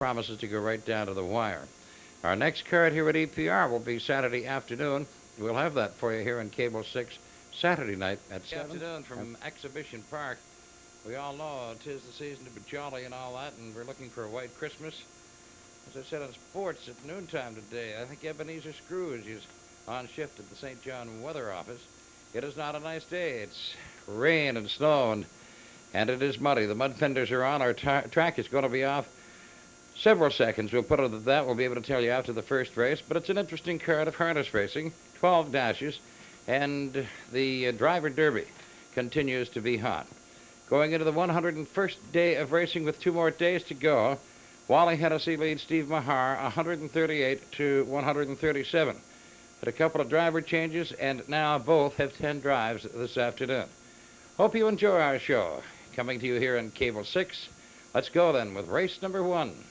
promises to go right down to the wire. Our next card here at EPR will be Saturday afternoon. We'll have that for you here on Cable 6 Saturday night at 7. Afternoon from Exhibition Park. We all know 'tis the season to be jolly and all that, and we're looking for a white Christmas. As I said on sports at noontime today, I think Ebenezer Scrooge is on shift at the St. John Weather Office. It is not a nice day. It's rain and snow, and it is muddy. The mud fenders are on. Our track is going to be off several seconds. We'll put it at that. We'll be able to tell you after the first race. But it's an interesting card of harness racing. 12 dashes, and the driver derby continues to be hot. Going into the 101st day of racing with 2 more days to go, Wally Hennessy leads Steve Mahar 138 to 137. But a couple of driver changes, and now both have 10 drives this afternoon. Hope you enjoy our show. Coming to you here on Cable 6. Let's go then with race number 1.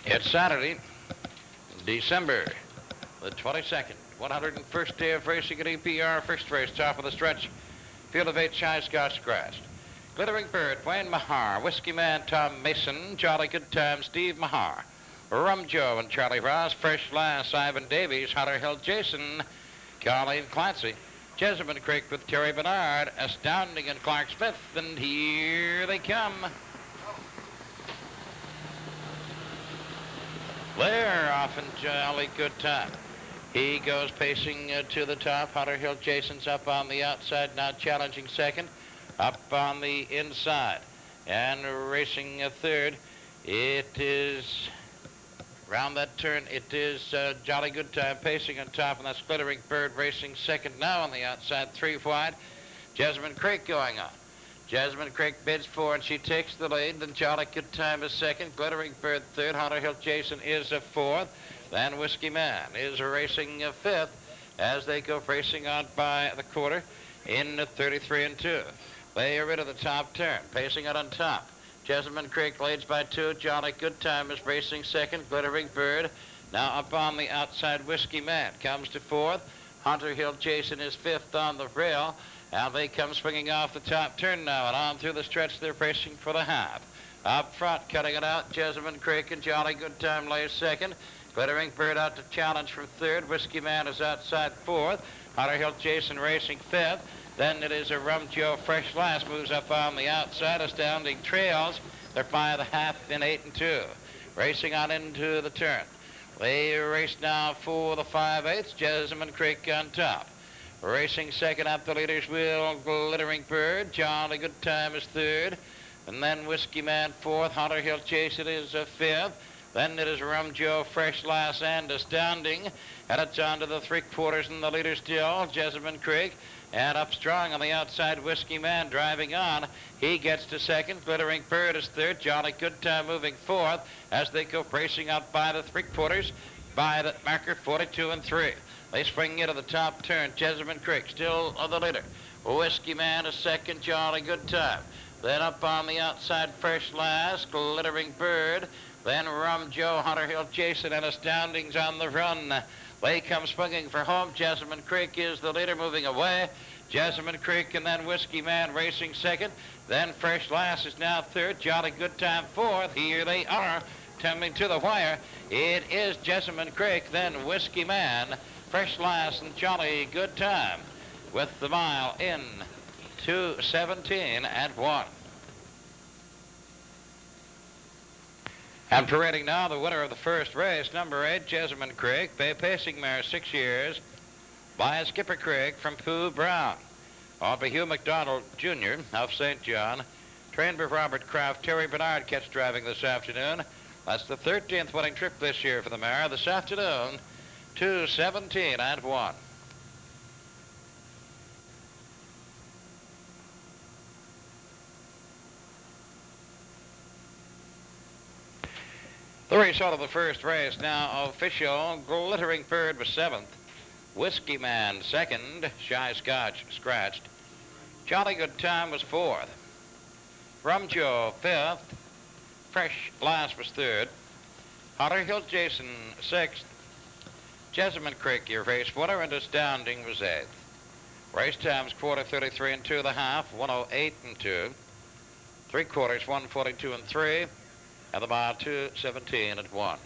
It's Saturday, December the 22nd, 101st day of racing at EPR. First race, top of the stretch. Field of 8, Shy Scotch Scratched. Glittering Bird, Wayne Mahar, Whiskey Man, Tom Mason, Jolly Good Time, Steve Mahar, Rum Joe and Charlie Ross, Fresh Lass, Ivan Davies, Hunter Hill Jason, Colleen Clancy, Jessamine Creek with Terry Bernard, Astounding and Clark Smith, and here they come. They're off in Jolly Good Time. He goes pacing to the top. Hunter Hill Jason's up on the outside, now challenging second. Up on the inside. And racing third. It is, round that turn, it is Jolly Good Time pacing on top, and that's Glittering Bird racing second now on the outside, 3 wide. Jessamine Creek going on. Jessamine Creek bids 4, and she takes the lead. Then Jolly Good Time is second. Glittering Bird third. Hunter Hill Jason is a fourth. Then Whiskey Man is racing a fifth as they go racing on by the quarter in 33 and 2. They are rid of the top turn, pacing out on top. Jessamine Creek leads by 2. Jolly Good Time is racing second. Glittering Bird now up on the outside. Whiskey Man comes to fourth. Hunter Hill Jason is fifth on the rail. Now they come swinging off the top turn now, and on through the stretch they're racing for the half. Up front, cutting it out, Jessamine Creek and Jolly Good Time lays second. Glittering Bird out to challenge from third. Whiskey Man is outside fourth. Hunter Hill Jason racing fifth. Then it is a Rum Joe Fresh Lass moves up on the outside. Astounding trails. They're by the half in 8 and 2. Racing on into the turn. They race now for the 5/8. Jessamine Creek on top. Racing second up the leader's wheel, Glittering Bird. Jolly Good Time is third. And then Whiskey Man fourth. Hunter Hill Jason is fifth. Then it is Rum Joe, Fresh Lass, and Astounding. And it's on to the 3/4 and the leader still, Jessamine Creek. And up strong on the outside, Whiskey Man driving on. He gets to second. Glittering Bird is third. Jolly Good Time moving fourth as they go racing out by the 3/4 by the marker 42 and 3. They swing into the top turn. Jessamine Creek still the leader. Whiskey Man is second. Jolly Good Time. Then up on the outside, Fresh Lass, Glittering Bird. Then Rum Joe, Hunter Hill Jason, and Astounding's on the run. They come swinging for home. Jessamine Creek is the leader moving away. Jessamine Creek and then Whiskey Man racing second. Then Fresh Lass is now third. Jolly Good Time fourth. Here they are coming to the wire. It is Jessamine Creek, then Whiskey Man, Fresh Lass, and Jolly Good Time with the mile in 2:17 and 1. And parading now the winner of the first race, number 8, Jessamine Creek, Bay Pacing mare, 6 years, by Skipper Creek from Pooh Brown. On by Hugh McDonald Jr. of St. John, trained by Robert Kraft. Terry Bernard catch driving this afternoon. That's the 13th winning trip this year for the mare. This afternoon, 2:17 and 1. The race out of the first race now official. Glittering Bird was 7th. Whiskey Man 2nd. Shy Scotch Scratched. Jolly Good Time was 4th. Rum Joe 5th. Fresh Lass was 3rd. Hunter Hill Jason 6th. Jessamine Creek, your race winner, and Astounding was 8th. Race times quarter 33 and 2 1/2, 108 and 2. 3/4, 142 and 3, and the mile 2:17 and 1.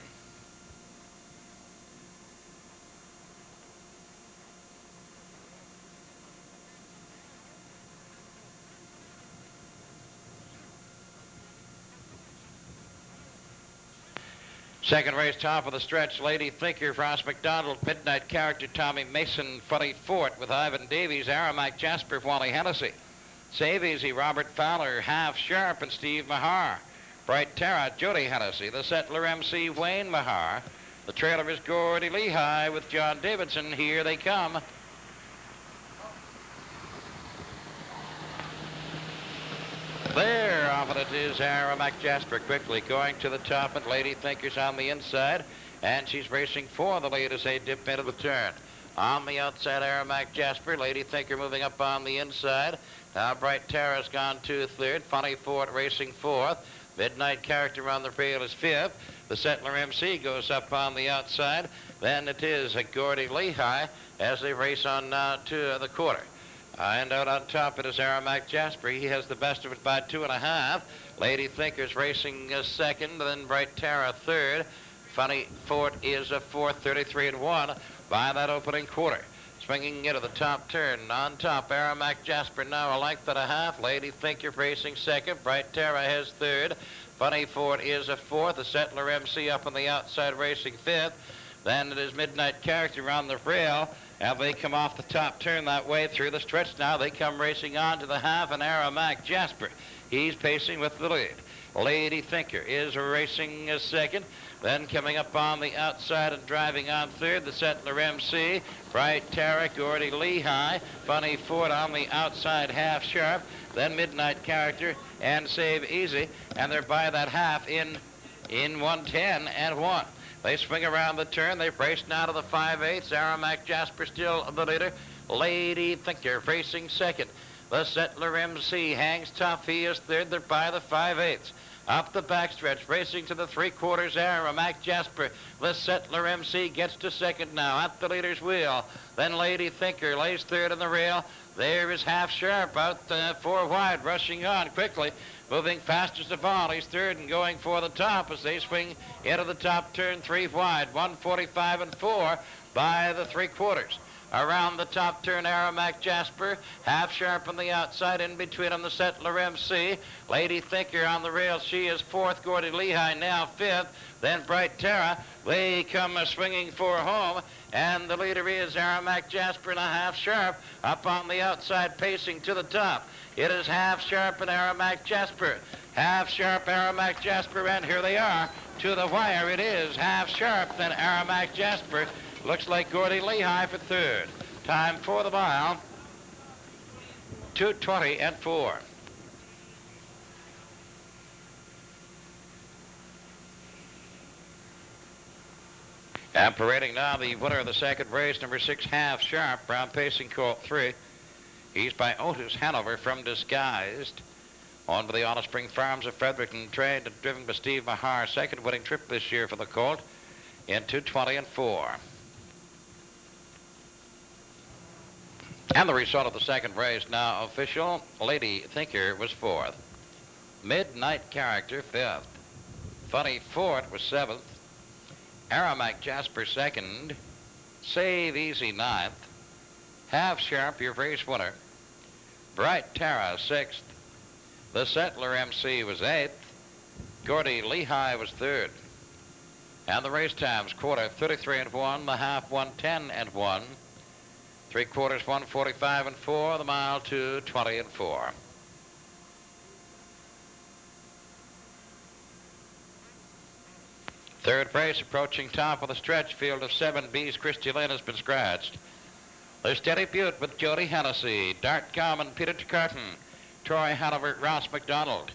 Second race, top of the stretch, Lady Thinker, Ross McDonald, Midnight Character, Tommy Mason, Funny Fort with Ivan Davies, Aramac Jasper, Wally Hennessy. Save Easy, Robert Fowler, Half Sharp, and Steve Mahar. Bright Terra, Jody Hennessy. The Settler MC, Wayne Mahar. The trailer is Gordy Lehigh with John Davidson. Here they come. There, off it is Aramac Jasper quickly going to the top, and Lady Thinker's on the inside, and she's racing for the lead as they dip into the turn. On the outside, Aramac Jasper, Lady Thinker moving up on the inside. Now Bright Terra's gone to third, Funny Fort racing fourth. Midnight Character on the rail is fifth. The Settler MC goes up on the outside. Then it is Gordy Lehigh as they race on now to the quarter. And out on top it is Aramac Jasper. He has the best of it by 2.5. Lady Thinker's racing second, then Bright Terra third. Funny Fort is a fourth, 33 and 1 by that opening quarter. Swinging into the top turn. On top, Aramac Jasper now a length and a half. Lady Thinker racing second. Bright Terra has third. Funny Fort is a fourth. The Settler MC up on the outside racing fifth. Then it is Midnight Character on the rail. Now they come off the top turn that way through the stretch. Now they come racing on to the half, and Aramac Jasper, he's pacing with the lead. Lady Thinker is racing second. Then coming up on the outside and driving on third, the Settler MC, Bright Terra, Gordy Lehigh, Funny Fort on the outside, Half Sharp, then Midnight Character and Save Easy, and they're by that half in 1:10 and 1. They swing around the turn. They've raced now to the 5/8. Aramac Jasper still the leader. Lady Thinker racing second. The Settler MC hangs tough. He is third. They're by the 5/8. Up the backstretch, racing to the 3/4, Aramac Jasper. The Settler MC gets to second now at the leader's wheel. Then Lady Thinker lays third on the rail. There is Half Sharp out 4 wide, rushing on quickly, moving fastest of all. He's third and going for the top as they swing into the top turn 3 wide, 145 and 4 by the 3/4. Around the top turn, Aramac Jasper, Half Sharp on the outside, in between them the Settler MC. Lady Thinker on the rail, she is fourth. Gordy Lehigh now fifth. Then Bright Terra, they come swinging for home, and the leader is Aramac Jasper and a Half Sharp up on the outside, pacing to the top. It is Half Sharp and Aramac Jasper. Half Sharp, Aramac Jasper, and here they are to the wire. It is Half Sharp, then Aramac Jasper. Looks like Gordy Lehigh for third. Time for the mile, 2:20 and 4. And parading now the winner of the second race, number 6, Half Sharp, Brown Pacing Colt 3. He's by Otis Hanover from Disguised. On to the Honest Spring Farms of Fredericton, trained and driven by Steve Mahar. Second winning trip this year for the Colt in 2:20 and 4. And the result of the second race now official. Lady Thinker was fourth. Midnight Character fifth. Funny Fort was seventh. Aramac Jasper second. Save Easy ninth. Half Sharp, your race winner. Bright Terra sixth. The Settler MC was eighth. Gordy Lehigh was third. And the race times, quarter 33 and 1, the half 110 and 1. 3/4, 145 and 4, the mile 2:20 and 4. Third race approaching top of the stretch. Field of 7 B's. Christy Lynn has been scratched. There's Steady Butte with Jody Hennessy, Dart Common, Peter Carton, Troy Hanover, Ross McDonald.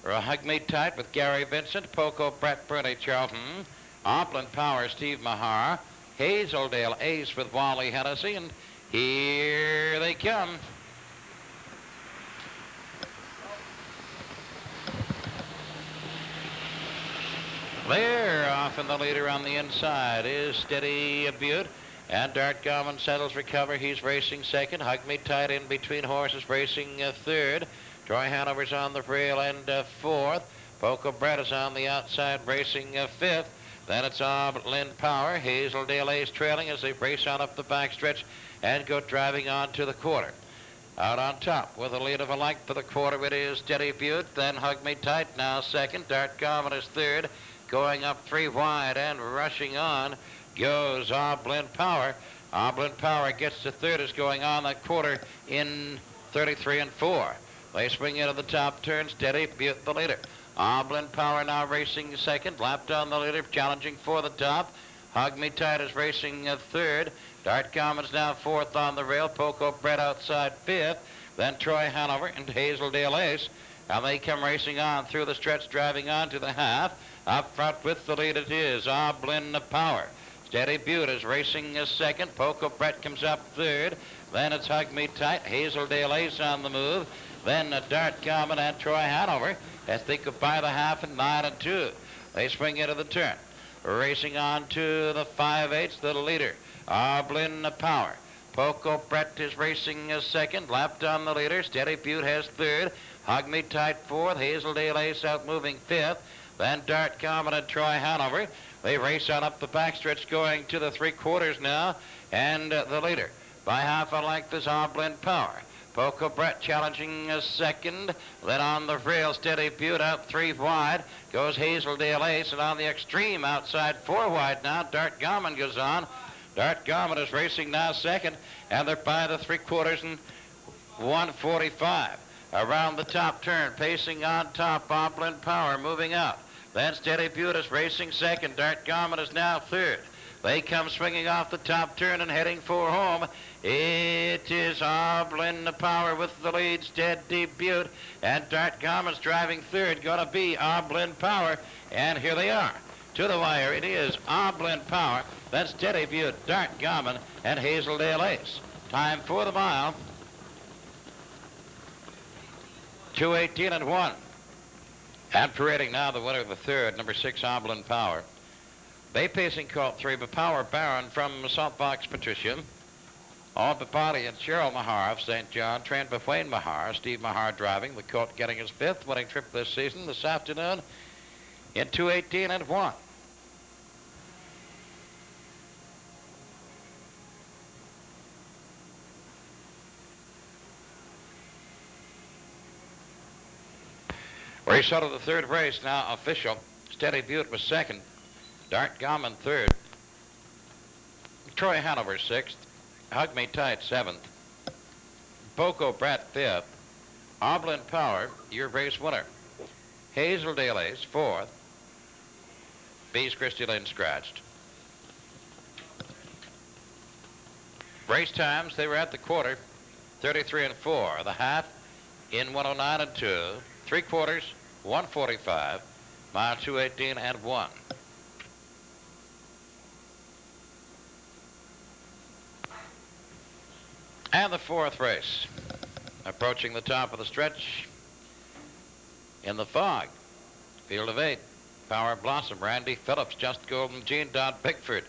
Hug Me Tight with Gary Vincent, Poco, Brett Bernie Charlton, Opland Power, Steve Mahar, Hazeldale Ace with Wally Hennessy, and here they come. There, off in the leader on the inside is Steady Butte. And Dart Garmin settles recover. He's racing second. Hug Me Tight in between horses racing third. Troy Hanover's on the rail and fourth. Poco Brett is on the outside racing fifth. Then it's Lynn Power. Hazeldale Ace trailing as they race on up the backstretch and go driving on to the quarter. Out on top with a lead of a length for the quarter, it is Steady Butte. Then Hug Me Tight now second. Dart Garmin is third. Going up 3 wide and rushing on goes Oblin Power. Oblin Power gets to third, is going on that quarter in 33 and 4. They swing into the top turn. Steady Butte the leader. Oblin Power now racing second. Lapped on the leader, challenging for the top. Hug Me Tight is racing third. Dart Garmin's now fourth on the rail. Poco Brett outside fifth. Then Troy Hanover and Hazeldale Ace. And they come racing on through the stretch, driving on to the half. Up front with the lead it is Oblin Power. Steady Butte is racing second. Poco Brett comes up third. Then it's Hug Me Tight. Hazeldale Ace on the move. Then Dart Garmin and Troy Hanover as they go by the half and 9 and 2. They swing into the turn. Racing on to the 5/8, the leader, Oblin Power. Poco Brett is racing second. Lapped on the leader. Steady Butte has third. Hug Me Tight fourth. Hazeldale Ace out moving fifth. Then Dart Garmin and Troy Hanover. They race on up the backstretch going to the 3/4 now. And the leader by half a length is Oblin Power. Poco Brett challenging second. Then on the rail, Steady Butte out 3 wide. Goes Hazeldale Ace. And on the extreme outside 4 wide now, Dart Garmin goes on. Dart Garmin is racing now second. And they're by the 3/4 and 1:45. Around the top turn, pacing on top, Oblin Power moving out. Then Steady Butte is racing second. Dart Garmin is now third. They come swinging off the top turn and heading for home. It is Oblin Power with the lead. Steady Butte and Dart Garmin's driving third. Going to be Oblin Power. And here they are. To the wire, it is Oblin Power. Then Steady Butte, Dart Garmin, and Hazeldale Ace. Time for the mile. 2:18 and 1. And parading now the winner of the third, number 6, Oblin Power. Bay pacing colt 3, but Power Baron from Saltbox Patricia. All but Body and Cheryl Mahar of St. John, trained by Wayne Mahar. Steve Mahar driving. The colt getting his 5th winning trip this season this afternoon in 2:18 and 1. Race out of the third race now official. Steady Butte was second. Dart Garmin third. Troy Hanover sixth. Hug Me Tight seventh. Poco Brett fifth. Oblin Power, your race winner. Hazeldale Ace fourth. B's Christy Lynn scratched. Race times, they were at the quarter, 33 and 4. The half in 109 and 2. 3/4, 145. Mile 2:18 and 1. And the fourth race, approaching the top of the stretch in the fog. Field of 8, Power Blossom, Randy Phillips, Just Golden Gene, Don Bickford.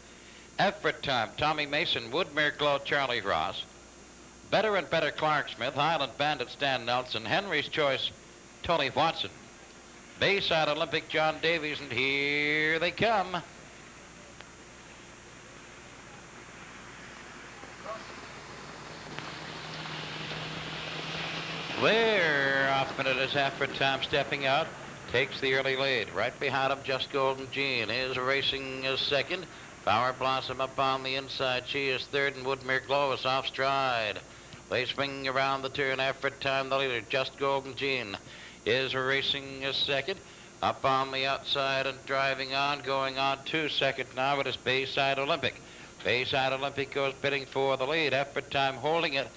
Effort Time, Tommy Mason, Woodmere Glow, Charlie Ross. Better and Better, Clark Smith, Highland Bandit, Stan Nelson, Henry's Choice, Tony Watson. Bayside Olympic, John Davies, and here they come. There, off minute is Effort Time stepping out, takes the early lead. Right behind him, Just Golden Gene is racing second. Power Blossom up on the inside. She is third, and Woodmere Glow is off stride. They swing around the turn. Effort Time, the leader. Just Golden Gene is racing second. Up on the outside and driving on, going on to second now. It is Bayside Olympic. Bayside Olympic goes bidding for the lead. Effort Time holding it.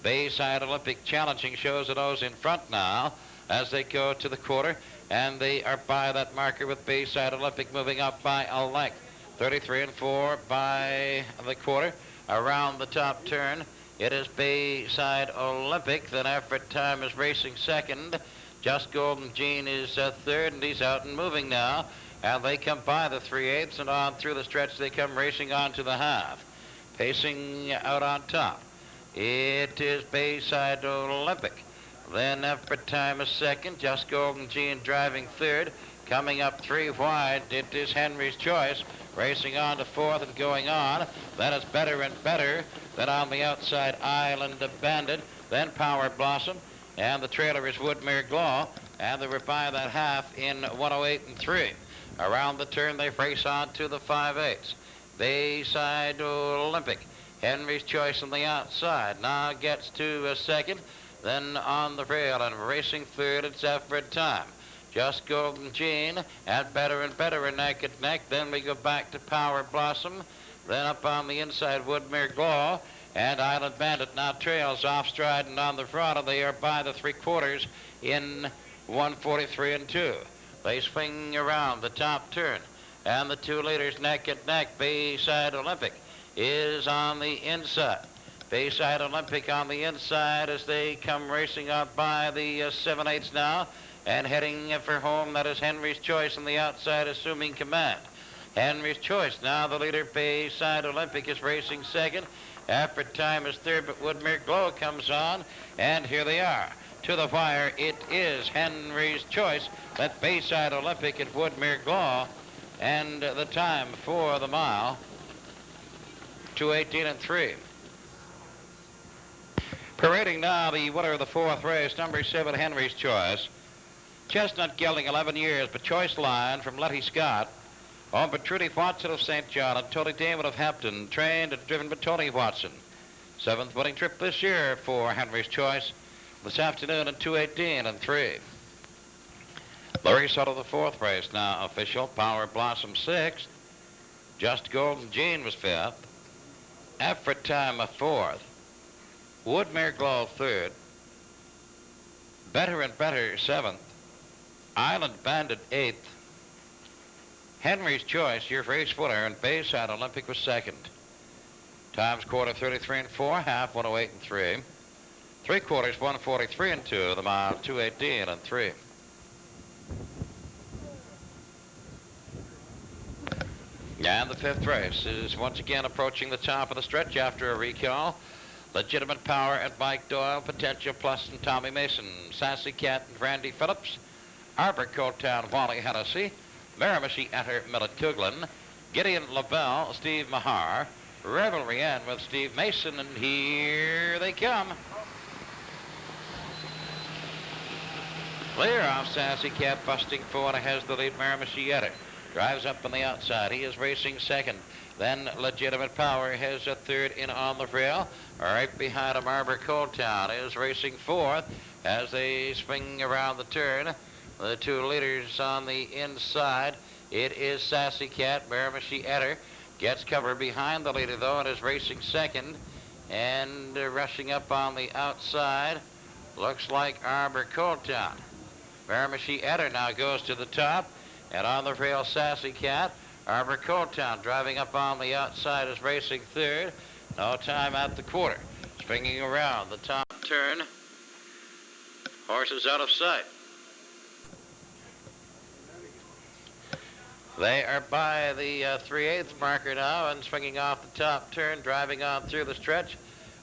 Bayside Olympic challenging, shows the nose in front now as they go to the quarter, and they are by that marker with Bayside Olympic moving up by a length. 33 and 4 by the quarter. Around the top turn, it is Bayside Olympic. Then Effort Time is racing second. Just Golden Gene is third, and he's out and moving now. And they come by the 3/8, and on through the stretch they come racing on to the half. Pacing out on top, it is Bayside Olympic. Then Effort Time is second. Just Golden Gene driving third. Coming up 3 wide, it is Henry's Choice. Racing on to fourth and going on. Then it's Better and Better. Then on the outside, Island Bandit. Then Power Blossom. And the trailer is Woodmere Glow. And they were by that half in 108 and 3. Around the turn, they race on to the 5/8. Bayside Olympic. Henry's Choice on the outside. Now gets to a second. Then on the rail and racing third, it's Effort Time. Just Golden Gene and Better and Better are neck and neck. Then we go back to Power Blossom. Then up on the inside, Woodmere Glow. And Island Bandit now trails off stride and on the front, and they are by the 3/4 in 143 and 2. They swing around the top turn, and the 2 leaders neck and neck. Bayside Olympic is on the inside. Bayside Olympic on the inside as they come racing out by the 7/8 now. And heading for home, that is Henry's Choice on the outside, assuming command. Henry's Choice, now the leader. Bayside Olympic is racing second. Effort Time is third, but Woodmere Glow comes on. And here they are. To the wire, it is Henry's Choice. That Bayside Olympic and Woodmere Glow. And the time for the mile, 2:18 and 3. Parading now the winner of the 4th race, number 7, Henry's Choice. Chestnut gelding, 11 years, but Choice Line from Letty Scott. Owned by Trudy Watson of St. John and Tony Damon of Hampton, trained and driven by Tony Watson. 7th winning trip this year for Henry's Choice. This afternoon in 2:18 and 3. The race out of the 4th race now official. Power Blossom 6th. Just Golden Gene was 5th. Effort Time a 4th. Woodmere Glow 3rd. Better and Better 7th. Island Bandit 8th. Henry's Choice, your race winner, and Bayside Olympic was 2nd. Times quarter 33 and 4, half 108 and 3. 3/4 143 and 2, the mile 2:18 and 3. And the 5th race is once again approaching the top of the stretch after a recall. Legitimate Power and Mike Doyle, Potential Plus and Tommy Mason, Sassy Cat and Randy Phillips, Arbor Coletown, Wally Hennessy, Miramichi Enter, Millet Kuglin, Gideon LaBelle, Steve Mahar, Revelry Inn with Steve Mason, and here they come. Clear off Sassy Cat, busting forward, has the lead. Miramichi Enter drives up on the outside. He is racing second. Then Legitimate Power has a third in on the rail. Right behind him, Arbor Coletown is racing fourth as they swing around the turn. The 2 leaders on the inside. It is Sassy Cat. Miramichi Enter gets cover behind the leader, though, and is racing second. And rushing up on the outside, looks like Arbor Coletown. Miramichi Enter now goes to the top. And on the rail, Sassy Cat. Arbor Coletown driving up on the outside is racing third. No time at the quarter. Swinging around the top turn. Horses out of sight. They are by the 3/8 marker now and swinging off the top turn, driving on through the stretch.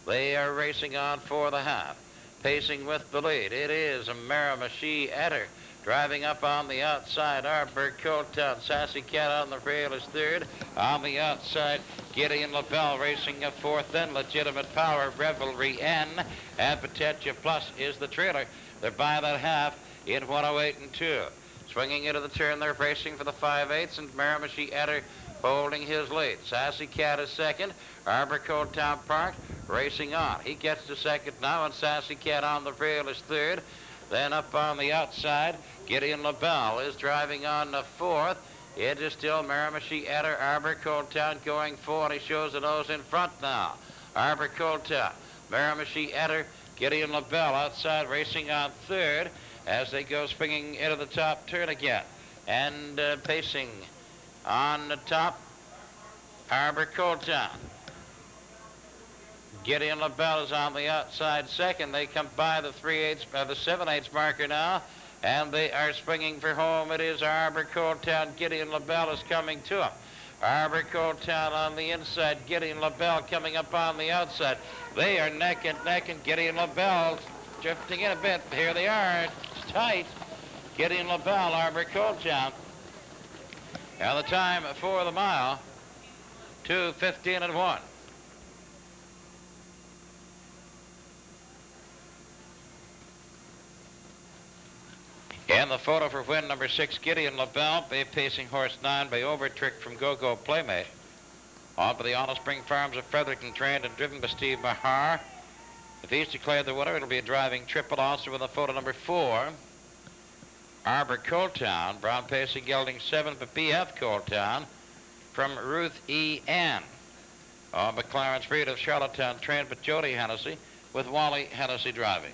They are racing on for the half. Pacing with the lead, it is a Miramichi Enter. Driving up on the outside, Arbor Coletown. Sassy Cat on the rail is third. On the outside, Gideon LaBelle racing a fourth. Then Legitimate Power, Revelry N, and Potential Plus is the trailer. They're by that half in 108 and 2. Swinging into the turn, they're racing for the 5/8, and Miramichi Enter holding his lead. Sassy Cat is second. Arbor Coletown parked, racing on. He gets to second now, and Sassy Cat on the rail is third. Then up on the outside, Gideon LaBelle is driving on the fourth. It is still Miramichi Enter. Arbor Coletown going forward. He shows the nose in front now. Arbor Coletown, Miramichi Enter, Gideon LaBelle outside racing on third as they go swinging into the top turn again. And pacing on the top, Arbor Coletown. Gideon LaBelle is on the outside second. They come by the 7/8 marker now, and they are swinging for home. It is Arbor Coletown. Gideon LaBelle is coming to him. Arbor Town on the inside. Gideon LaBelle coming up on the outside. They are neck and neck, and Gideon LaBelle drifting in a bit. Here they are. It's tight. Gideon LaBelle, Arbor Town. And the time for the mile, 2:15:1. And the photo for win number 6, Gideon LaBelle, pacing horse 9 by Overtrick from Go-Go Playmate. On for the Honest Spring Farms of Fredericton, trained and driven by Steve Mahar. If he's declared the winner, it'll be a driving triple. Also with the photo number 4, Arbor Town, brown pacing gelding 7 by BF Town from Ruth E. Ann. On by Clarence Reed of Charlottetown, trained by Jody Hennessy with Wally Hennessy driving.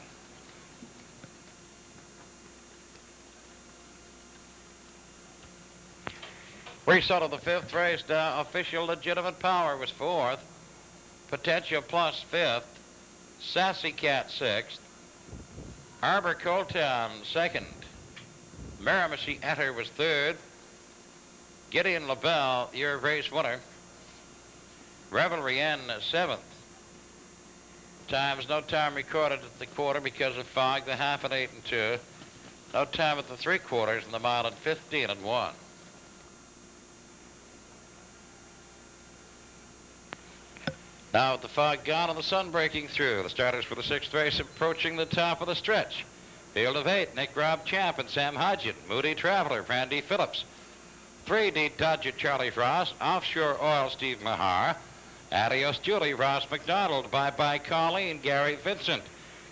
Result of the 5th race, Official Legitimate Power was 4th. Potential Plus 5th. Sassy Cat 6th. Arbor Town 2nd. Miramichi Etter was 3rd. Gideon LaBelle, your race winner. Revelry N 7th. Times, no time recorded at the quarter because of fog, the half at 8 and 2. No time at the 3/4 and the mile at 15:1. Now with the fog gone and the sun breaking through, the starters for the 6th race approaching the top of the stretch. Field of 8, Nick Rob Champ and Sam Hodgin. Moody Traveler, Randy Phillips. 3D Dodger, Charlie Frost. Offshore Oil, Steve Mahar. Adios Julie, Ross McDonald. Bye Bye Colleen, Gary Vincent.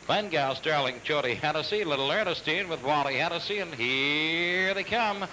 Glengal Sterling, Jody Hennessy. Little Ernestine with Wally Hennessy, and here they come.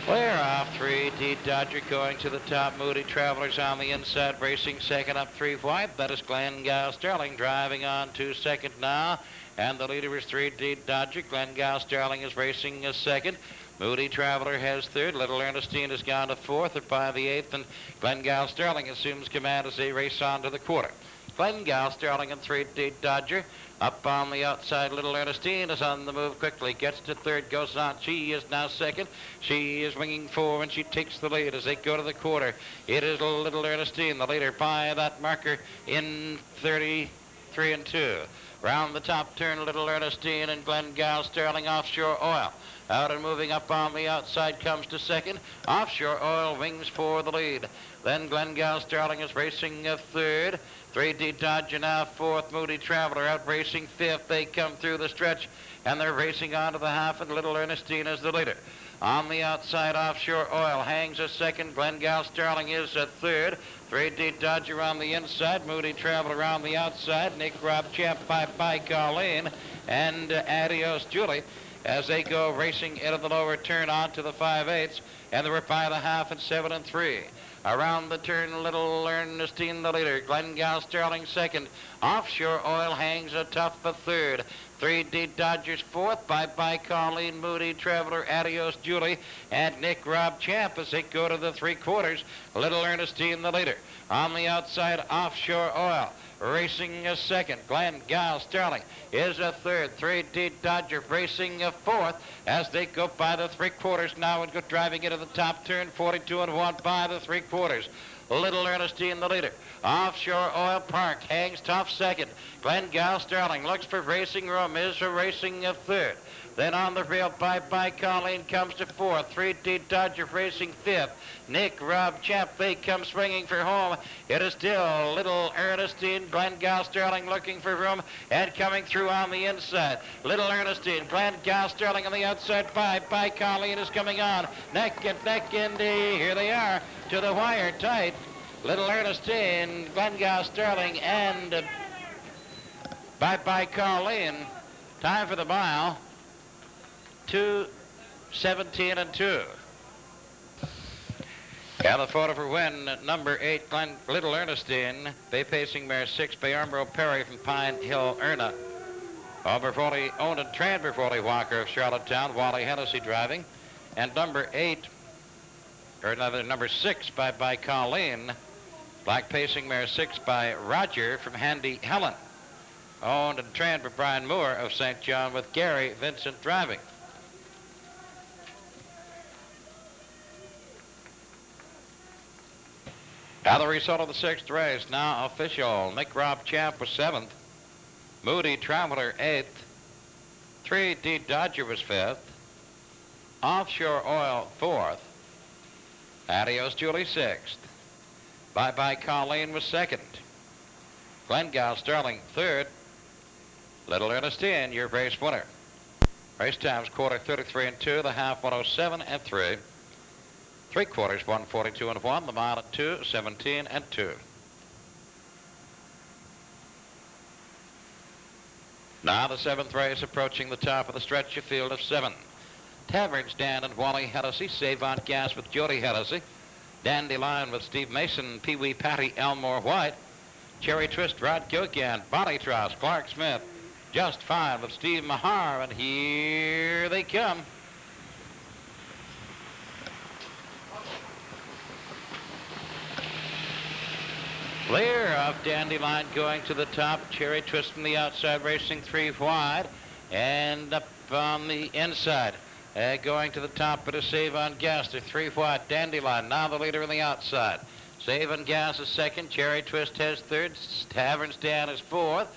Clear off, 3D Dodger going to the top. Moody Travelers on the inside, racing second up 3 wide. That is Glengal Sterling driving on to second now. And the leader is 3D Dodger. Glengal Sterling is racing a second. Moody Traveler has 3rd. Little Ernestine has gone to 4th or by the 8th. And Glengal Sterling assumes command as they race on to the quarter. Glengal Sterling and 3D Dodger. Up on the outside, Little Ernestine is on the move quickly. Gets to 3rd, goes on. She is now 2nd. She is winging 4, and she takes the lead as they go to the quarter. It is Little Ernestine, the leader by that marker in 33 and 2. Round the top turn, Little Ernestine and Glengal Sterling, Offshore Oil. Out and moving up on the outside comes to 2nd. Offshore Oil wings for the lead. Then Glengal Sterling is racing a 3rd. 3D Dodger now 4th. Moody Traveler out racing 5th. They come through the stretch, and they're racing on to the half, and Little Ernestine is the leader. On the outside, Offshore Oil hangs a 2nd. Glengal Sterling is a 3rd. 3D Dodger on the inside. Moody Traveler on the outside. Nick Rob Champ, Bye Bye Colleen, and Adios Julie as they go racing into the lower turn on to the 5/8, and they were by the half at 7 and 3. Around the turn, Little Ernestine the leader. Glengal Sterling 2nd. Offshore Oil hangs a tough a 3rd. 3D Dodgers 4th. Bye Bye Colleen, Moody Traveler, Adios Julie, and Nick Rob Champ as they go to the 3/4. Little Ernestine the leader. On the outside, Offshore Oil racing a 2nd. Glengal Sterling is a 3rd. 3D Dodger racing a 4th as they go by the 3/4 now and go driving into the top turn, 42 and 1 by the 3/4. Little Ernestine the leader. Offshore Oil Park hangs tough 2nd. Glengal Sterling looks for racing room, is racing a 3rd. Then on the rail, Bye Bye Colleen comes to 4th. 3D Dodger racing 5th. Nick Rob Champ, they come swinging for home. It is still Little Ernestine, Glengal Sterling looking for room and coming through on the inside. Little Ernestine, Glengal Sterling on the outside. Bye Bye Colleen is coming on. Neck and neck, and here they are to the wire tight. Little Ernestine, Glengal Sterling, and Bye Bye Colleen. Time for the mile. 2:17 and 2. And the photo for win, number 8, Little Ernestine. Bay pacing mare 6 by Armbro Perry from Pine Hill, Erna. Over 40, owned and trained by 40 Walker of Charlottetown, Wally Hennessy driving. And number 8, or another number 6 by Colleen. Black pacing mare 6 by Roger from Handy Helen. Owned and trained by Brian Moore of St. John with Gary Vincent driving. Now the result of the 6th race, now official. Nick Robb Champ was 7th. Moody Traveler 8th. 3D Dodger was 5th. Offshore Oil 4th. Adios Julie 6th. Bye Bye Colleen was 2nd. Glengale Sterling 3rd. Little Ernestine, your race winner. Race times quarter 33 and 2, the half 107 and 3. 3/4 142 and 1, the mile at 2:17 and 2. Now the 7th race approaching the top of the stretch, a field of 7. Taverns Dan and Wally Hennessy, Savant Gas with Jody Hennessy, Dandelion with Steve Mason, Pee Wee Patty, Elmore White, Cherry Twist, Rod Gilligan, Bonnie Tross, Clark Smith, Just Fine with Steve Mahar, and here they come. Clear of Dandelion going to the top. Cherry Twist from the outside, racing 3 wide. And up on the inside, going to the top, but a Save on Gas. They're 3 wide. Dandelion, now the leader on the outside. Save on Gas is 2nd. Cherry Twist has 3rd. Taverns Dan is 4th.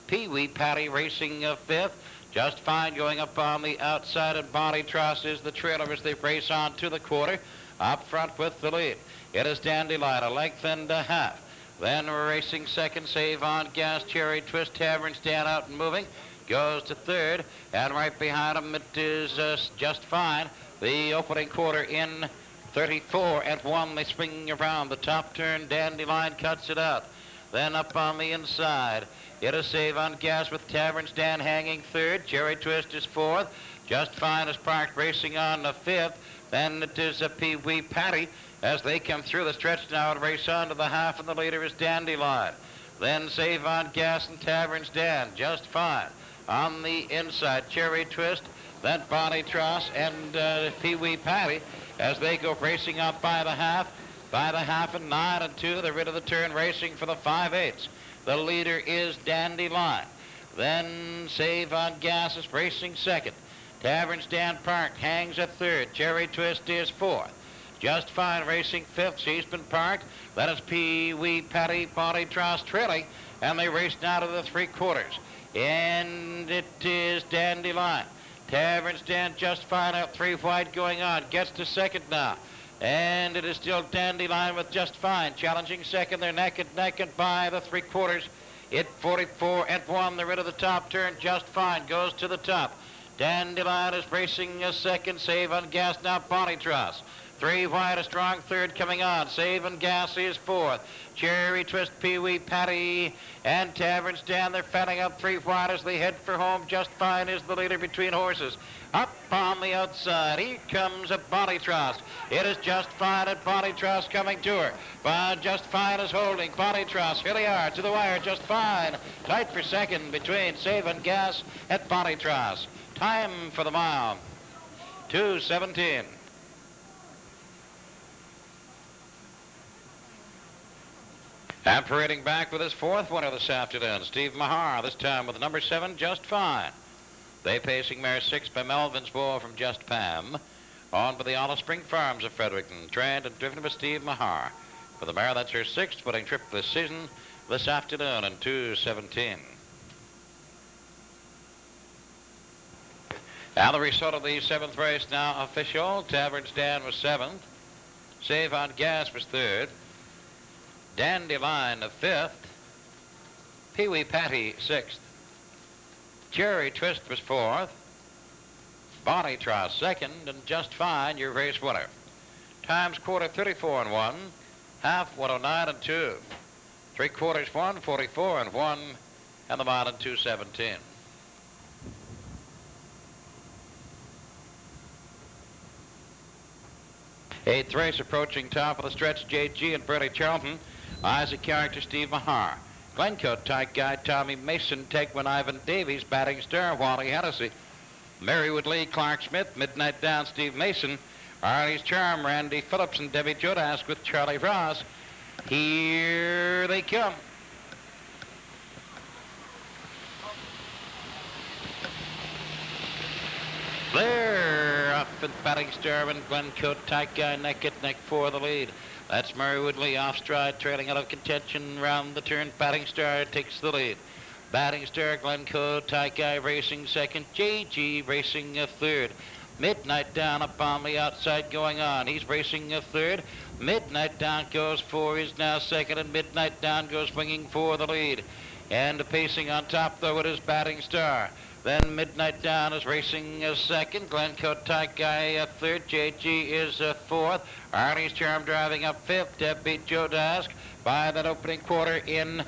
Pee Wee Patty racing 5th. Just Fine going up on the outside, and Bonnie Tross is the trailer as they race on to the quarter. Up front with the lead. It is Dandelion, a length and a half. Then we're racing 2nd, Save on Gas, Cherry Twist, Taverns Dan out and moving. Goes to 3rd, and right behind him it is Just Fine. The opening quarter in 34 and 1. They swing around the top turn. Dandelion cuts it out. Then up on the inside, it is Save on Gas with Taverns Dan hanging 3rd. Cherry Twist is 4th. Just Fine is parked racing on the 5th. Then it is a Pee Wee Patty as they come through the stretch now and race on to the half, and the leader is Dandelion. Then Save on Gas and Taverns Dan, Just Fine. On the inside, Cherry Twist, then Bonnie Tross and Pee Wee Patty as they go racing up by the half. By the half and 9 and 2, they're rid of the turn racing for the 5/8. The leader is Dandelion. Then Save on Gas is racing 2nd. Taverns Dan parked, hangs at 3rd. Cherry Twist is 4th. Just Fine racing 5th. She's been parked. That is Pee Wee Patty, Bonnie Tross trailing, and they race now to the 3/4. And it is Dandelion. Taverns Dan Just Fine out 3 wide going on. Gets to 2nd now. And it is still Dandelion with Just Fine challenging 2nd. They're neck and neck and by the 3/4. It 44 and 1. They're rid of the top turn. Just Fine goes to the top. Dandelion is racing a 2nd. Save on Gas now. Bonnie Tross. 3 wide, a strong 3rd coming on. Save on Gas is 4th. Cherry Twist, Pee Wee Patty, and Taverns Dan. They're fanning up 3 wide as they head for home. Just Fine is the leader between horses. Up on the outside, here comes a Bonnie Tross. It is Just Fine and Bonnie Tross coming to her. But Just Fine is holding. Bonnie Tross, here they are, to the wire. Just Fine, tight for 2nd between Save on Gas and Bonnie Tross. Time for the mile, 2:17. And parading back with his 4th winner this afternoon, Steve Mahar, this time with number 7, Just Fine. They pacing mare 6 by Melvin's Boy from Just Pam. On for the Olive Spring Farms of Fredericton, trained and driven by Steve Mahar. For the mare, that's her 6th footing trip this season, this afternoon in 2:17. Now the result of the 7th race now official. Taverns Dan was 7th. Save on Gas was 3rd. Dandelion 5th. Pee Wee Patty 6th. Cherry Twist was 4th. Bonnie Tross 2nd, and Just Fine, your race winner. Times quarter 34 and 1, half 109 and 2, 3/4 144 and 1, and the mile in 2:17. Eighth race approaching top of the stretch, J.G. and Freddie Charlton. Isaac Character, Steve Mahar. Glencoe, Tyke Guy, Tommy Mason, Tegman, Ivan Davies, Batting Star, Wally Hennessy. Marywood Lee, Clark Smith, Midnight Down, Steve Mason. Arlie's Charm, Randy Phillips, and Debbie Jodask with Charlie Ross. Here they come. They're 7th, Batting Star and Glencoe Tight Guy neck and neck for the lead. That's Murray Woodley off stride, trailing out of contention round the turn. Batting Star takes the lead. Batting Star, Glencoe Tight Guy racing second. JG racing a third. Midnight Down up on the outside going on. He's racing a third. Midnight Down goes for is now second, and Midnight Down goes swinging for the lead. And pacing on top, though, it is Batting Star. Then Midnight Down is racing a second. Glencoe Tight Guy a third. JG is a fourth. Arnie's Charm driving up fifth. Deb beat Joe Dask by that opening quarter in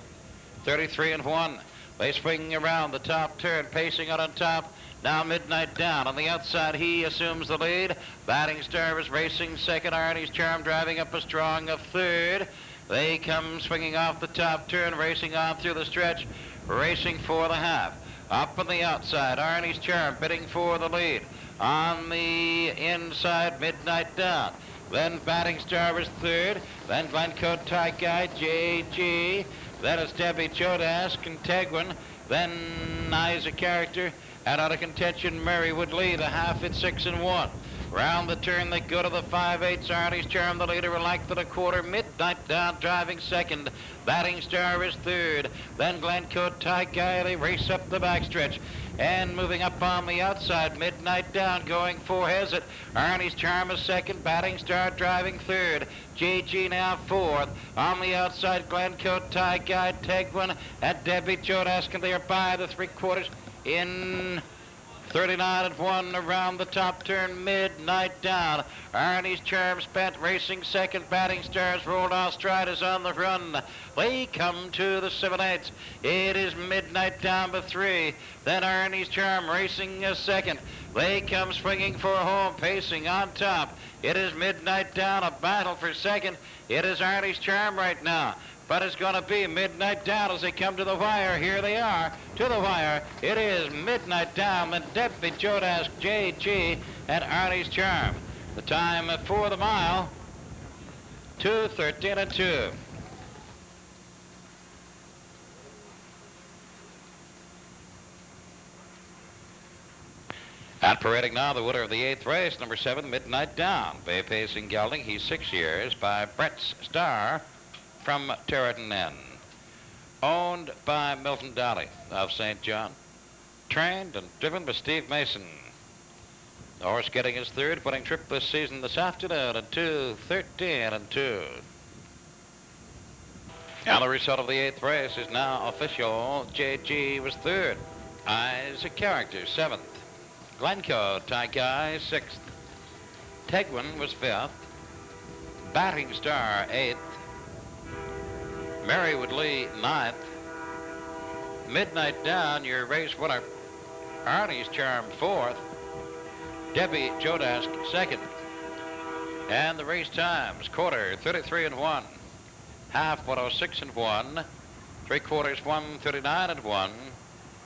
33 and 1. They swing around the top turn, pacing out on top. Now Midnight Down on the outside. He assumes the lead. Batting Star is racing second. Arnie's Charm driving up a strong a third. They come swinging off the top turn, racing on through the stretch, racing for the half. Up on the outside, Arnie's Charm bidding for the lead. On the inside, Midnight Down. Then Batting Star is third. Then Glencoe Tight Guy, JG. Then it's Debbie Chodask and Tegwin. Then Isaac Character. And out of contention, Murray Woodley, the half at 6 and 1. Round the turn, they go to the 5/8. Arnie's Charm, the leader, like to the quarter. Midnight Down driving second. Batting Star is third. Then Glencoe Tight Guy, they race up the backstretch. And moving up on the outside, Midnight Down going for Hezit. Arnie's Charm is second. Batting Star driving third. JG now fourth. On the outside, Glencoe Tight Guy, Tegwin, and Debbie Chodask, and they are by the 3/4 in 39 and 1 around the top turn. Midnight Down. Arnie's Charm spent racing second. Batting Stars rolled off stride is on the run. They come to the 7/8. It is Midnight Down by 3. Then Arnie's Charm racing a second. They come swinging for home, pacing on top. It is Midnight Down, a battle for second. It is Arnie's Charm right now. But it's going to be Midnight Down as they come to the wire. Here they are to the wire. It is Midnight Down, then Debbie Chodask, JG, and Arnie's Charm. The time for the mile, 2:13 and 2. And parading now, the winner of the 8th race, number 7, Midnight Down. Bay pacing gelding. He's 6 years by Brett Starr from Territon Inn. Owned by Milton Dolly of St. John. Trained and driven by Steve Mason. The horse getting his third winning trip this season this afternoon at 2:13 and 2. And the result of the 8th race is now official. JG was third. Isaac Character 7th. Glencoe Tight Guy 6th. Tegwin was 5th. Batting Star 8th. Murray Woodley 9th. Midnight Down, your race winner. Arnie's Charm 4th. Debbie Chodask 2nd. And the race times, quarter 33 and 1. Half 106 and 1. 3/4 139 and 1.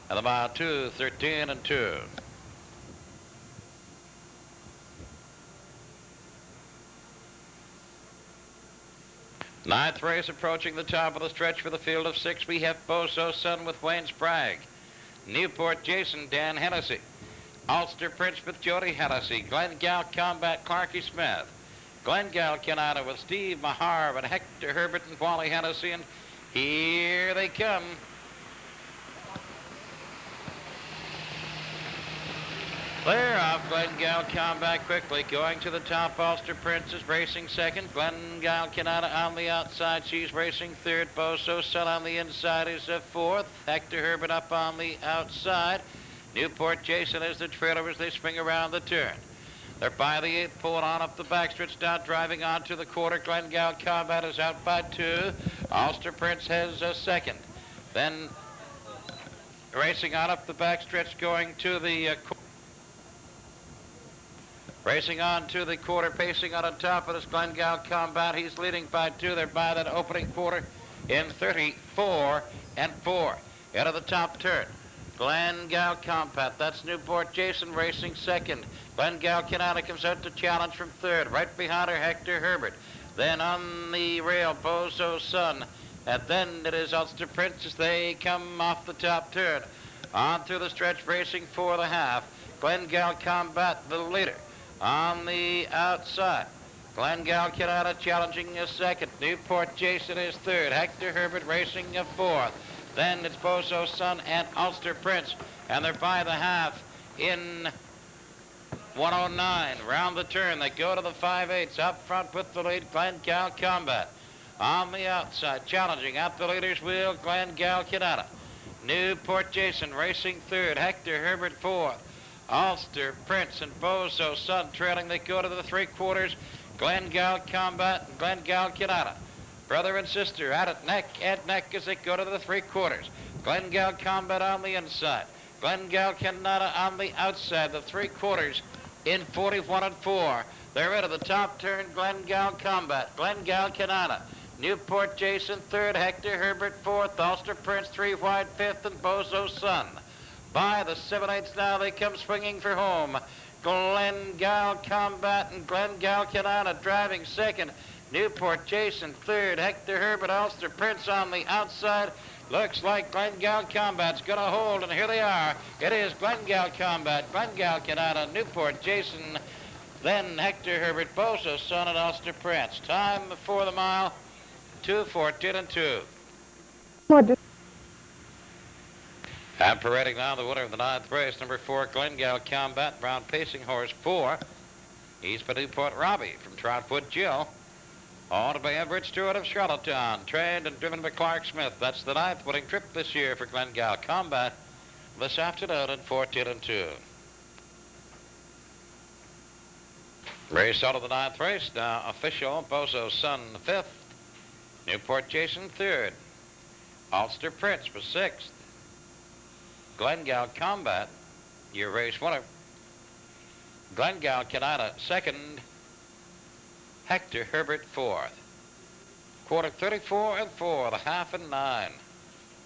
And the mile 2:13 and 2. Ninth race approaching the top of the stretch for the field of 6. We have Boso Sun with Wayne Sprague. Newport Jason, Dan Hennessy. Ulster Prince with Jody Hennessy. Glengale Combat, Clarky Smith. Glengale Canada with Steve Mahar and Hector Herbert and Wally Hennessy. And here they come. Clear off Glengale Combat quickly. Going to the top, Ulster Prince is racing second. Glengale Canada on the outside. She's racing third. Boso Sun on the inside is fourth. Hector Herbert up on the outside. Newport Jason is the trailer as they swing around the turn. They're by the 8th, pulling on up the backstretch, now driving on to the quarter. Glengale Combat is out by 2. Ulster Prince has a second. Then racing on up the backstretch, going to the racing on to the quarter, pacing on top of this Glengale Combat. He's leading by 2. They're by that opening quarter in 34 and 4. Into the top turn. Glengale Combat, that's Newport Jason racing second. Glengale Canada comes out to challenge from third. Right behind her, Hector Herbert. Then on the rail, Boso Sun. And then it is Ulster Prince as they come off the top turn. On through the stretch, racing for the half. Glengale Combat, the leader. on the outside. Glenn Galcanata challenging a second. Newport Jason is third. Hector Herbert racing a fourth. Then it's Bozo's Son and Ulster Prince, and they're by the half in 109. Round the turn, they go to the 5/8. Up front with the lead, Glenn Gal Combat. On the outside, challenging at the leader's wheel, Glenn Galcanata. Newport Jason racing third. Hector Herbert fourth. Ulster Prince and Bozo's Son trailing. They go to the 3/4. Glenn Gal Combat and Glenn Galcanata. Brother and sister at it neck and neck as they go to the 3/4. Glenn Gal Combat on the inside. Glenn Galcanata on the outside. The 3/4 in 41-4. They're into the top turn. Glenn Gal Combat. Glenn Galcanata. Newport Jason third. Hector Herbert fourth. Ulster Prince 3 wide fifth. And Bozo's Son. By the 7/8 now, they come swinging for home. Glenn Gal Combat and Glenn Galcanata driving second. Newport Jason third. Hector Herbert, Ulster Prince on the outside. Looks like Glenn Gal Combat's going to hold, and here they are. It is Glenn Gal Combat, Glenn Galcanata, Newport Jason, then Hector Herbert, Bozo's Son, and Ulster Prince. Time for the mile, 2:14 2. And parading now the winner of the 9th race, number 4, Glenn Gal Combat, Brown Pacing Horse 4. He's for Newport Robbie from Troutwood Jill. Owned by Everett Stewart of Charlottetown, trained and driven by Clark Smith. That's the 9th winning trip this year for Glenn Gal Combat this afternoon at 14-2. Race out of the 9th race now. Official, Bozo's Son 5th. Newport Jason 3rd. Ulster Prince was 6th. Glenn Gal Combat, your race winner. Glenn Galcanata 2nd. Hector Herbert 4th. Quarter 34-4, the half and 9.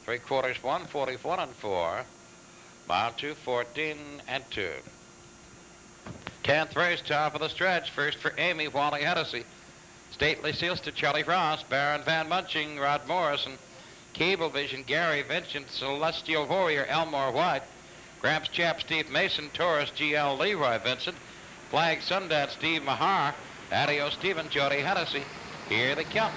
3/4 1:41-4. Mile 2:14-2. 10th race, top of the stretch. First for Amy, Wally Hennessy. Stately Seals to Charlie Ross, Baron Van Munching, Rod Morrison, Cable Vision, Gary Vincent, Celestial Warrior, Elmore White, Gramps Chap, Steve Mason, Taurus, G.L. Leroy Vincent, Flag Sundance, Steve Mahar, Adios Stephen, Jody Hennessy. Here they come.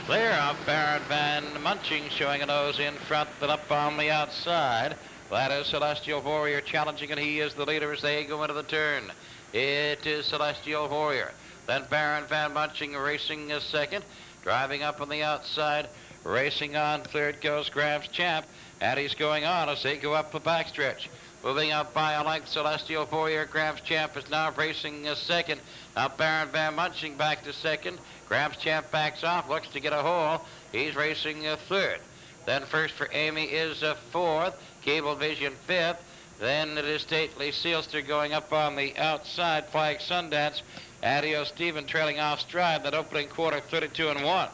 Clear of Baron Van Munching, showing a nose in front, but up on the outside. That is Celestial Warrior challenging, and he is the leader as they go into the turn. It is Celestial Warrior. Then Baron Van Munching racing a second. Driving up on the outside. Racing on third goes Gramps Champ. And he's going on as they go up the backstretch. Moving up by a length, Celestial Warrior. Gramps Champ is now racing a second. Now Baron Van Munching back to second. Gramps Champ backs off, looks to get a hole. He's racing a third. Then first for Amy is a fourth. Cable Vision fifth. Then it is Stately Sealster going up on the outside. Flag Sundance. Adios Stephen trailing off stride. That opening quarter 32-1.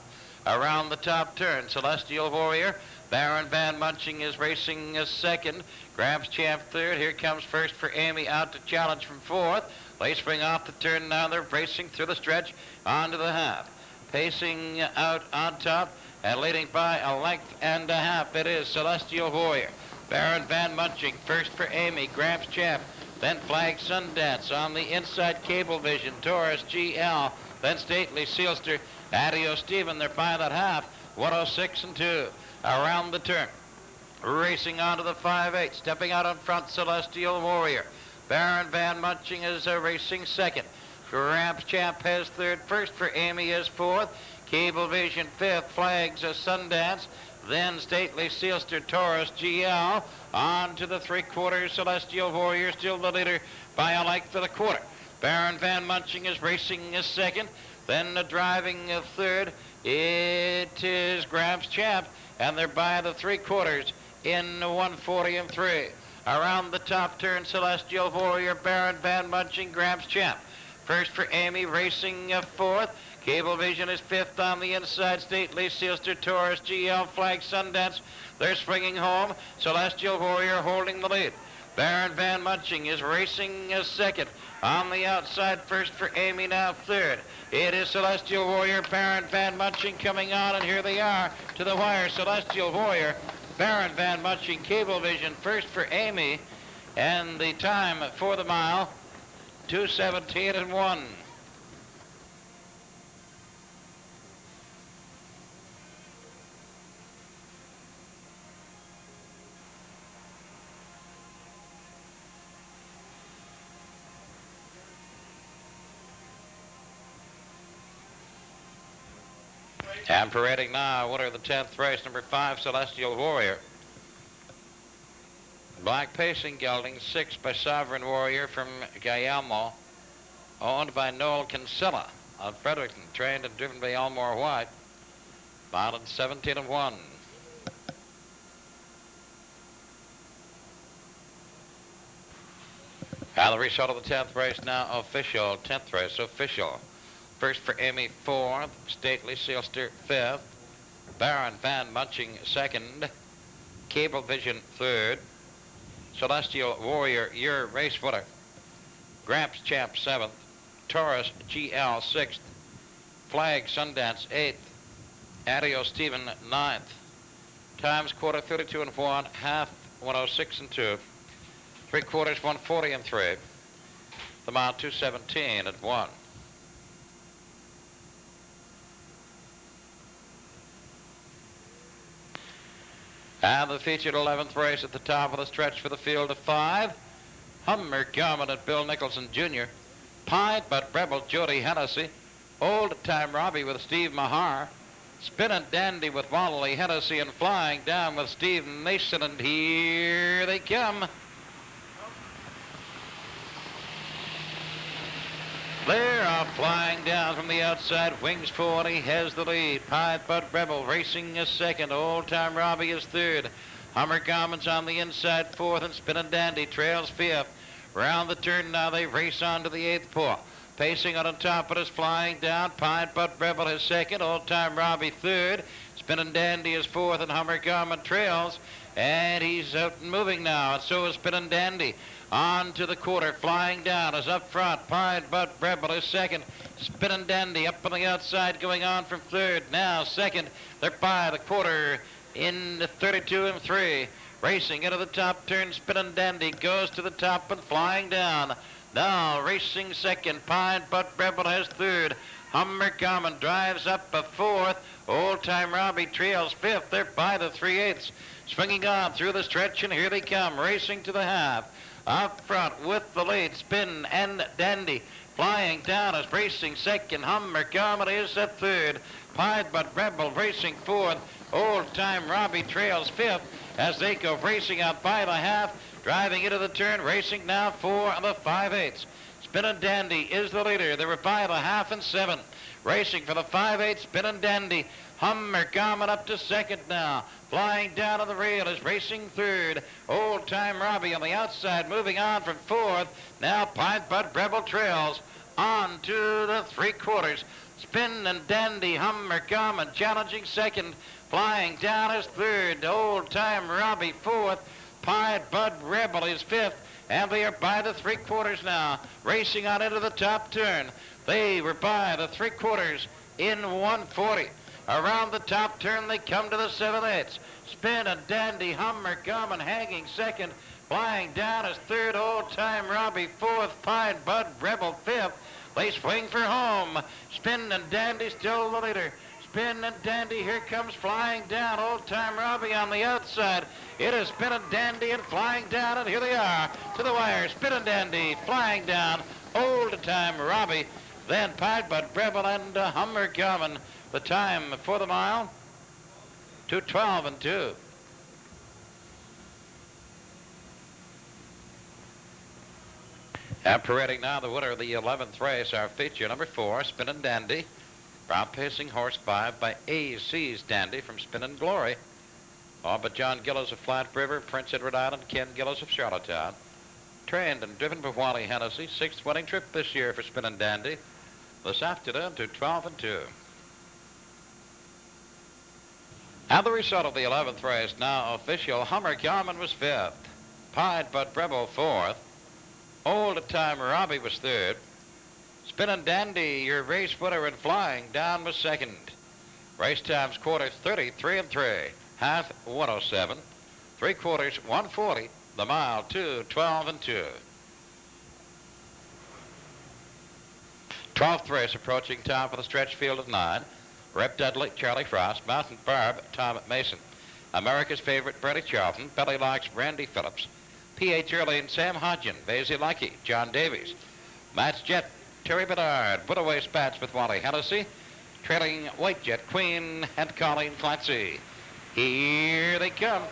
Around the top turn, Celestial Warrior. Baron Van Munching is racing a second. Gramps Champ third. Here comes first for Amy out to challenge from fourth. They spring off the turn now. They're racing through the stretch onto the half. Pacing out on top and leading by a length and a half. It is Celestial Warrior. Baron Van Munching first for Amy. Gramps Champ. Then Flag Sundance on the inside. Cable Vision. Taurus GL. Then Stately Sealster. Adios Stephen. They're by that half. 106-2. Around the turn. Racing onto the 5/8. Stepping out in front, Celestial Warrior. Baron Van Munching is racing second. Gramps Champ has third. First for Amy is fourth. Cable Vision fifth. Flags Sundance. Then Stately Sealster, Taurus GL. On to the 3/4. Celestial Warrior still the leader by a length of a quarter. Baron Van Munching is racing second. Then driving third. It is Gramps Champ. And they're by the 3/4 in 1:40-3. Around the top turn, Celestial Warrior, Baron Van Munching, Gramps Champ. First for Amy, racing fourth. Cable Vision is fifth on the inside. Stately Sealster, Taurus GL, Flag Sundance. They're swinging home. Celestial Warrior holding the lead. Baron Van Munching is racing second. On the outside, first for Amy, now third. It is Celestial Warrior, Baron Van Munching coming on, and here they are to the wire. Celestial Warrior, Baron Van Munching, Cable Vision first for Amy, and the time for the mile, 2:17 and 1. And parading now, winner of the 10th race, number 5, Celestial Warrior. Black Pacing gelding, 6 by Sovereign Warrior from Guillermo, owned by Noel Kinsella of Fredericton, trained and driven by Elmore White. Bound 17 and 1. And the result of the 10th race now official. 10th race official. First for Amy, 4th. Stately Sealster, 5th. Baron Van Munching, 2nd. Cable Vision, 3rd. Celestial Warrior, your race winner. Gramps Champ, 7th. Taurus GL, 6th. Flag Sundance, 8th. Adio Stephen, 9th. Times quarter 32 and 1, half 106 and 2. 3/4 140 and 3. The mile 2:17 and 1. And the featured 11th race at the top of the stretch for the field of 5. Hummer Garmin at Bill Nicholson Jr. Pied but Rebel Jody Hennessy. Old Time Robbie with Steve Mahar. Spinning Dandy with Wally Hennessy, and Flying Down with Steve Mason. And here they come. They're off Flying Down from the outside. Wings 40 has the lead. Pied but Rebel racing is 2nd. Old Time Robbie is 3rd. Hummer Garmin's on the inside 4th, and Spinning Dandy trails 5th. Round the turn now they race on to the 8th pole. Pacing on top of it is Flying Down. Pied but Rebel is 2nd. Old Time Robbie 3rd. Spinning Dandy is 4th, and Hummer Garmin trails. And he's out and moving now, and so is Spinning Dandy. On to the quarter. Flying Down is up front. Pied but Rebel is 2nd. Spinning Dandy up on the outside, going on from 3rd. Now 2nd. They're by the quarter in 32 and 3. Racing into the top turn. Spinning Dandy goes to the top, and Flying Down now racing 2nd. Pied but Rebel has 3rd. Hummer Garmin drives up a 4th. Old Time Robbie trails 5th. They're by the 3/8. Swinging on through the stretch, and here they come, racing to the half. Up front with the lead, Spin and Dandy. Flying Down is racing 2nd. Hummer Garmin is at 3rd. Pied but Rebel racing 4th. Old Time Robbie trails 5th as they go racing out by the half. Driving into the turn, racing now for the 5/8. Spinning Dandy is the leader. They were by the half and 7. Racing for the 5/8, Spinning Dandy. Hummer Garmin up to 2nd now. Flying Down on the rail is racing 3rd. Old Time Robbie on the outside, moving on from 4th. Now Pied but Rebel trails on to the 3/4. Spin and Dandy, Hummer Garmin challenging 2nd. Flying Down is 3rd. Old Time Robbie 4th. Pied but Rebel is 5th. And they are by the 3/4 now, racing on into the top turn. They were by the 3/4 in 140. Around the top turn, they come to the 7/8. Spin and Dandy, Hummer Garmin hanging 2nd. Flying Down is 3rd. Old Time Robbie 4th. Pied but Rebel 5th. They swing for home. Spin and Dandy still the leader. Spin and Dandy, here comes Flying Down. Old Time Robbie on the outside. It is Spin and Dandy and Flying Down, and here they are to the wire. Spin and Dandy, Flying Down, Old Time Robbie, then Pied but Rebel and Hummer Garmin. The time for the mile, 2:12 and 2. And parading now the winner of the 11th race, our feature number 4, Spinning Dandy. Brown Pacing horse 5 by A.C.'s Dandy from Spinning Glory. All but John Gillis of Flat River, Prince Edward Island, Ken Gillis of Charlottetown. Trained and driven by Wally Hennessy. 6th winning trip this year for Spinning Dandy. This afternoon to 12 and 2. And the result of the 11th race now official. Hummer Garmin was 5th. Pied but Rebel 4th. Old Time Robbie was 3rd. Spinning Dandy, your race winner, and Flying Down was 2nd. Race times quarter 33 and 3. Half 107. 3/4 140. The mile 2:12 and 2. 12th race approaching top of the stretch field of 9. Rep Dudley, Charlie Frost, Mountain Barb, Tom Mason. America's favorite, Bertie Charlton, Belly Locks, Randy Phillips, P.H. Early and Sam Hodgin, Vasey Lucky, John Davies, Matt's Jet, Terry Bedard, put away Spats with Wally Hennessy, trailing White Jet Queen and Colleen Clancy. Here they come.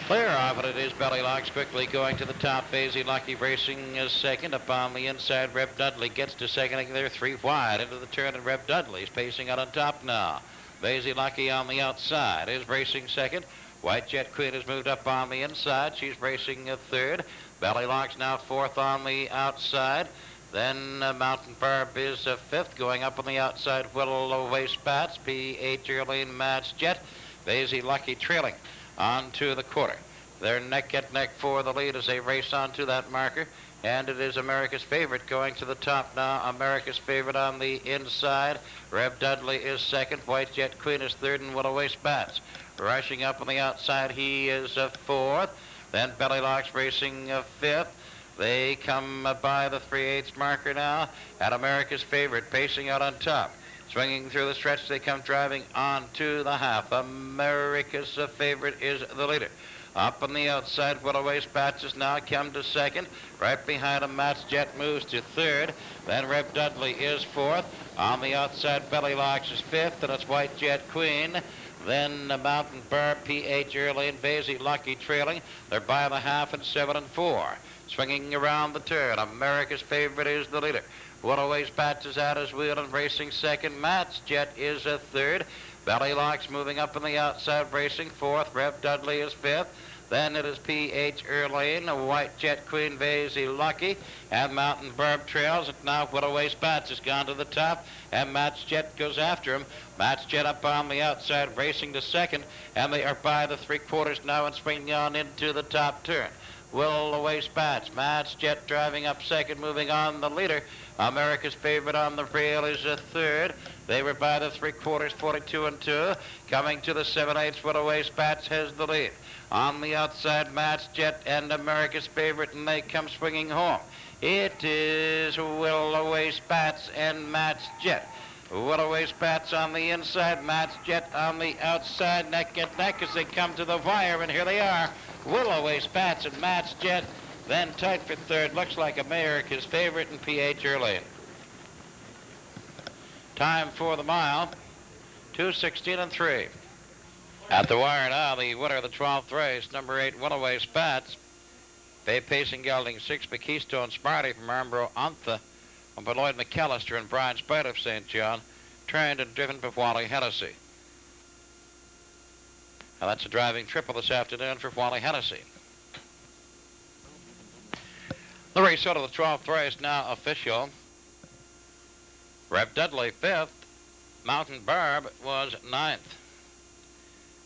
Clear off it is Belly Locks quickly going to the top. Vasey Lucky racing is second. Up on the inside, Rep Dudley gets to second. They're 3 wide into the turn, and Rep Dudley's pacing out on top now. Vasey Lucky on the outside is racing second. White Jet Queen has moved up on the inside. She's racing third. Belly Locks now fourth on the outside. Then Mountain Barb is fifth. Going up on the outside, Whittle Away Spats, P.H. Earlene, Matt's Jet. Vasey Lucky trailing onto the quarter. They're neck and neck for the lead as they race onto that marker. And it is America's favorite going to the top now. America's favorite on the inside. Reb Dudley is second. White Jet Queen is third, and Willow Way Spats rushing up on the outside. He is fourth. Then Belly Locks racing fifth. They come by the 3/8 marker now. And America's favorite pacing out on top. Swinging through the stretch, they come driving on to the half. America's favorite is the leader. Up on the outside, Willow Way Spats has now come to second. Right behind him, Matt's Jet moves to third. Then Rep Dudley is fourth. On the outside, Belly Locks is fifth, and it's White Jet Queen. Then Mountain Barb, P.H. Early, and Vasey Lucky trailing. They're by the half and 7 and 4. Swinging around the turn, America's favorite is the leader. Willow Way Spats is at his wheel and racing second. Matt's Jet is third. Belly Locks moving up on the outside, racing fourth. Rep Dudley is fifth. Then it is P.H. Earlene, White Jet Queen, Vasey Lucky, and Mountain Barb trails. And now Willow Way Spats has gone to the top, and Matt's Jet goes after him. Matt's Jet up on the outside, racing to second, and they are by the 3/4 now and swinging on into the top turn. Willow Way Spats, Matt's Jet driving up second, moving on the leader. America's favorite on the rail is third. They were by the 3/4, 42 and 2. Coming to the 7/8, Willow Way Spats has the lead. On the outside, Matt's Jet and America's favorite, and they come swinging home. It is Willow Way Spats and Matt's Jet. Willow Way Spats on the inside, Matt's Jet on the outside, neck and neck as they come to the wire, and here they are. Willow Way Spats and Matt's Jet, then tight for third. Looks like America's favorite and P.H. Early. Time for the mile, 2:16 and 3. At the wire now, the winner of the 12th race, number 8, Willow Way Spats. Bay Pacing gelding 6, Keystone Smarty from Armbro Antha, and Lloyd McAllister and Brian Spite of St. John, trained and driven by Wally Hennessy. Now that's a driving triple this afternoon for Wally Hennessy. The race out of the 12th race now official. Rep Dudley 5th. Mountain Barb was 9th.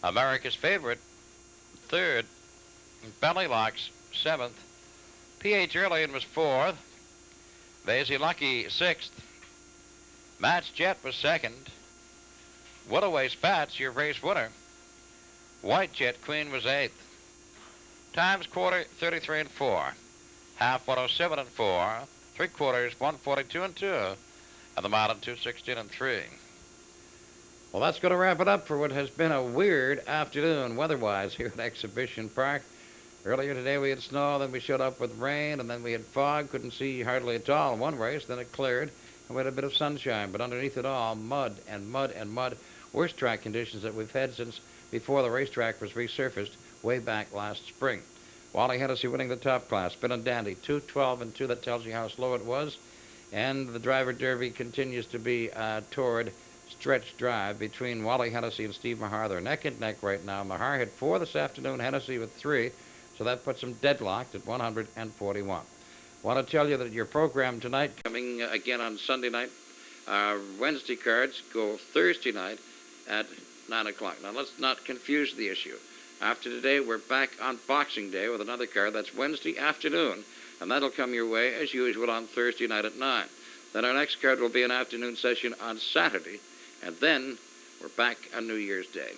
America's favorite 3rd. Belly Locks 7th. P.H. Earlene was 4th. Vasey Lucky 6th. Matt's Jet was 2nd. Willow Way Spats, your race winner. White Jet Queen was 8th. Times quarter 33 and 4. Half 107 and 4. 3/4 142 and 2. And the mile in 2:16 and 3. Well, that's going to wrap it up for what has been a weird afternoon weather-wise here at Exhibition Park. Earlier today we had snow, then we showed up with rain, and then we had fog. Couldn't see hardly at all in one race. Then it cleared, and we had a bit of sunshine. But underneath it all, mud and mud and mud. Worst track conditions that we've had since before the racetrack was resurfaced way back last spring. Wally Hennessy winning the top class. Spin and Dandy, 2:12 and 2. That tells you how slow it was. And the driver derby continues to be toward stretch drive between Wally Hennessy and Steve Mahar. They're neck and neck right now. Mahar had 4 this afternoon, Hennessy with 3. So that puts them deadlocked at 141. Want to tell you that your program tonight, coming again on Sunday night, Wednesday cards go Thursday night at 9 o'clock. Now, let's not confuse the issue. After today, we're back on Boxing Day with another card. That's Wednesday afternoon, and that'll come your way, as usual, on Thursday night at 9. Then our next card will be an afternoon session on Saturday, and then we're back on New Year's Day.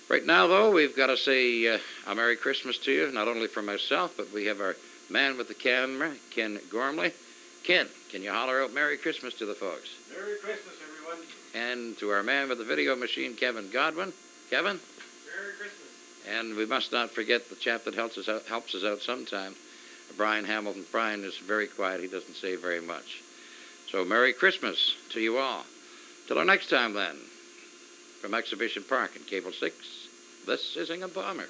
Right now, though, we've got to say a Merry Christmas to you, not only for myself, but we have our Man with the camera, Ken Gormley. Ken, can you holler out Merry Christmas to the folks? Merry Christmas, everyone. And to our man with the video machine, Kevin Godwin. Kevin? Merry Christmas. And we must not forget the chap that helps us out sometime, Brian Hamilton. Brian is very quiet. He doesn't say very much. So Merry Christmas to you all. Till our next time, then, from Exhibition Park and Cable 6, this is Ingham Palmer.